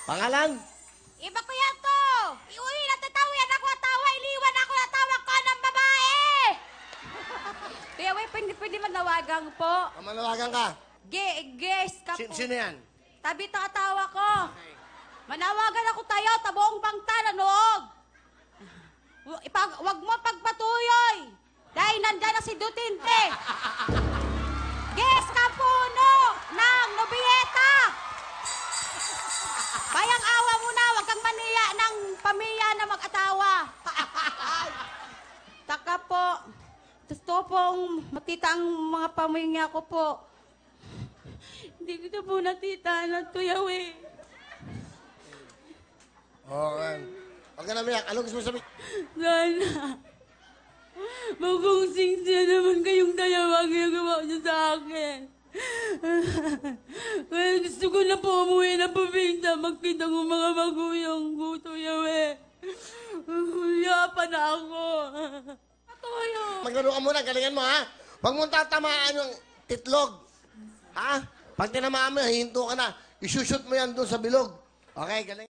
Pangalan? Iba ko yan to. Uy, natatawian ako tawa. Iliwan ako natawa ko ng babae. Kuya Way, pwede manawagan po. Manawagan ka. Guess ka po. Sino yan? Tabi ta atawa ko. Manawagan ako tayo, tabuong bangta, nanuog. Wag mo pagpatuyoy. Dahil nandyan na si Duterte. Guess ka puno ng Nobieta. Bayang awa mo na, wag kang maniya ng pamilya na mag-atawa. Taka po. Gusto pong matita ang mga pamilya ko po. Hindi ko na po natita ng Kuya Way. Okay. Huwag ka na miyak. Ano gusto mo sabihin? Sana. Magungsing siya naman kayong dalawa ang ginagawa niya sa akin. Well, gusto ko na po umuwi na probinsya. Magkita ng mga magulang ko, Kuya Way. Yapan na ako. Patuyo. Maglaro ka muna. Galingan mo, ha? Huwag mong tatamaan yung titlog. Ha? Pag tinamaan mo, hinto ka na. Isushoot mo yan doon sa bilog. Okay, galing.